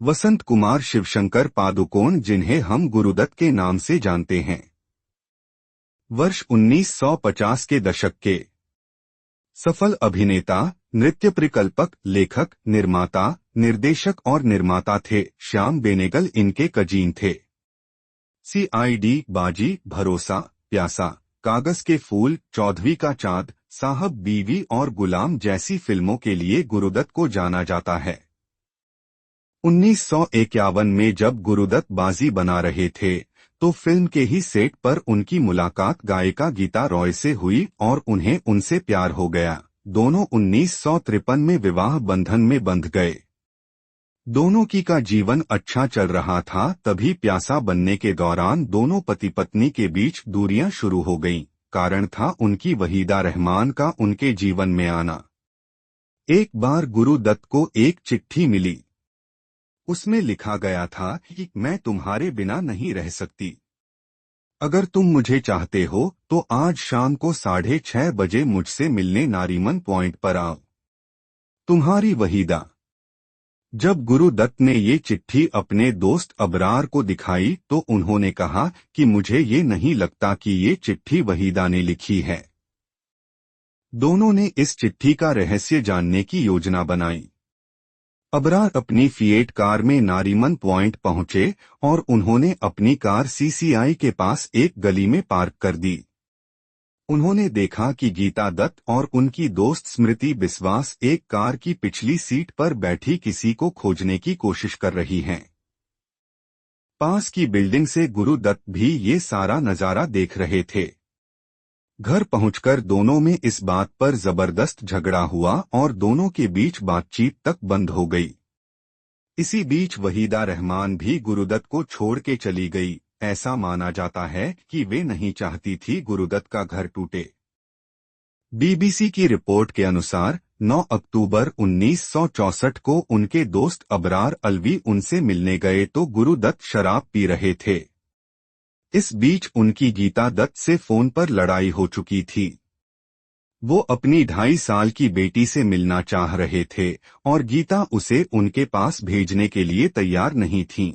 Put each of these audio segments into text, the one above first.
वसंत कुमार शिवशंकर पादुकोण, जिन्हें हम गुरुदत्त के नाम से जानते हैं, वर्ष 1950 के दशक के सफल अभिनेता, नृत्य परिकल्पक, लेखक, निर्माता, निर्देशक और निर्माता थे। श्याम बेनेगल इनके कजीन थे। CID, बाजी, भरोसा, प्यासा, कागज के फूल, चौधरी का चांद, साहब बीवी और गुलाम जैसी फिल्मों के लिए गुरुदत्त को जाना जाता है। 1951 में जब गुरुदत्त बाजी बना रहे थे तो फिल्म के ही सेट पर उनकी मुलाकात गायिका गीता रॉय से हुई और उन्हें उनसे प्यार हो गया। दोनों 1953 में विवाह बंधन में बंध गए। दोनों की का जीवन अच्छा चल रहा था, तभी प्यासा बनने के दौरान दोनों पति पत्नी के बीच दूरियां शुरू हो गईं। कारण था उनकी वहीदा रहमान का उनके जीवन में आना। एक बार गुरुदत्त को एक चिट्ठी मिली। उसमें लिखा गया था कि मैं तुम्हारे बिना नहीं रह सकती। अगर तुम मुझे चाहते हो तो आज शाम को 6:30 बजे मुझसे मिलने नारीमन पॉइंट पर आओ। तुम्हारी वहीदा। जब गुरुदत्त ने ये चिट्ठी अपने दोस्त अबरार को दिखाई तो उन्होंने कहा कि मुझे ये नहीं लगता कि ये चिट्ठी वहीदा ने लिखी है। दोनों ने इस चिट्ठी का रहस्य जानने की योजना बनाई। अबरार अपनी फिएट कार में नारीमन पॉइंट पहुंचे और उन्होंने अपनी कार CCI के पास एक गली में पार्क कर दी। उन्होंने देखा कि गीता दत्त और उनकी दोस्त स्मृति बिस्वास एक कार की पिछली सीट पर बैठी किसी को खोजने की कोशिश कर रही हैं। पास की बिल्डिंग से गुरुदत्त भी ये सारा नजारा देख रहे थे। घर पहुंचकर दोनों में इस बात पर जबरदस्त झगड़ा हुआ और दोनों के बीच बातचीत तक बंद हो गई। इसी बीच वहीदा रहमान भी गुरुदत्त को छोड़ के चली गई। ऐसा माना जाता है कि वे नहीं चाहती थी गुरुदत्त का घर टूटे। BBC की रिपोर्ट के अनुसार 9 अक्टूबर 1964 को उनके दोस्त अबरार अलवी उनसे मिलने गए तो गुरुदत्त शराब पी रहे थे। इस बीच उनकी गीता दत्त से फोन पर लड़ाई हो चुकी थी। वो अपनी 2.5 साल की बेटी से मिलना चाह रहे थे और गीता उसे उनके पास भेजने के लिए तैयार नहीं थीं।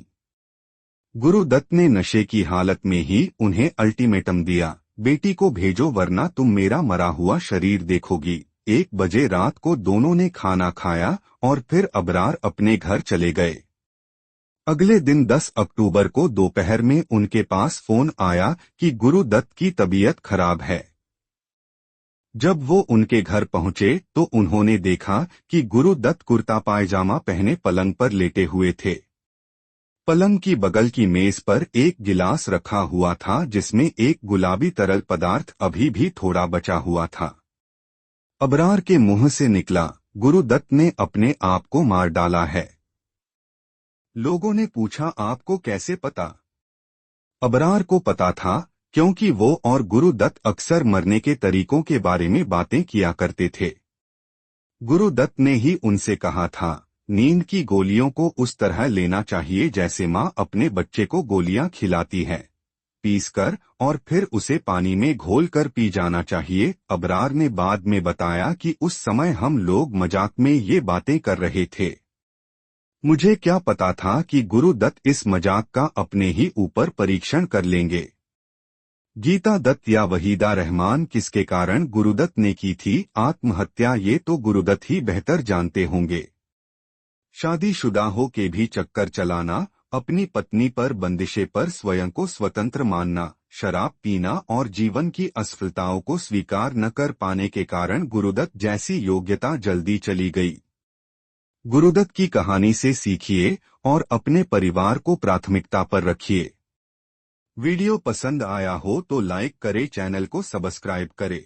गुरुदत्त ने नशे की हालत में ही उन्हें अल्टीमेटम दिया, बेटी को भेजो वरना तुम मेरा मरा हुआ शरीर देखोगी। 1 बजे रात को दोनों ने खाना खाया और फिर अबरार अपने घर चले गए। अगले दिन 10 अक्टूबर को दोपहर में उनके पास फोन आया कि गुरुदत्त की तबीयत खराब है। जब वो उनके घर पहुंचे तो उन्होंने देखा कि गुरुदत्त कुर्ता पायजामा पहने पलंग पर लेटे हुए थे। पलंग की बगल की मेज पर एक गिलास रखा हुआ था जिसमें एक गुलाबी तरल पदार्थ अभी भी थोड़ा बचा हुआ था। अबरार के मुंह से निकला, गुरुदत्त ने अपने आप को मार डाला है। लोगों ने पूछा, आपको कैसे पता? अबरार को पता था क्योंकि वो और गुरुदत्त अक्सर मरने के तरीकों के बारे में बातें किया करते थे। गुरुदत्त ने ही उनसे कहा था, नींद की गोलियों को उस तरह लेना चाहिए जैसे माँ अपने बच्चे को गोलियां खिलाती है, पीसकर और फिर उसे पानी में घोल कर पी जाना चाहिए। अबरार ने बाद में बताया कि उस समय हम लोग मजाक में ये बातें कर रहे थे। मुझे क्या पता था कि गुरुदत्त इस मजाक का अपने ही ऊपर परीक्षण कर लेंगे। गीता दत्त या वहीदा रहमान किसके कारण गुरुदत्त ने की थी आत्महत्या, ये तो गुरुदत्त ही बेहतर जानते होंगे। शादीशुदा हो के भी चक्कर चलाना, अपनी पत्नी पर बंदिशें पर स्वयं को स्वतंत्र मानना, शराब पीना और जीवन की असफलताओं को स्वीकार न कर पाने के कारण गुरुदत्त जैसी योग्यता जल्दी चली गई। गुरुदत्त की कहानी से सीखिए और अपने परिवार को प्राथमिकता पर रखिए। वीडियो पसंद आया हो तो लाइक करें, चैनल को सब्सक्राइब करें।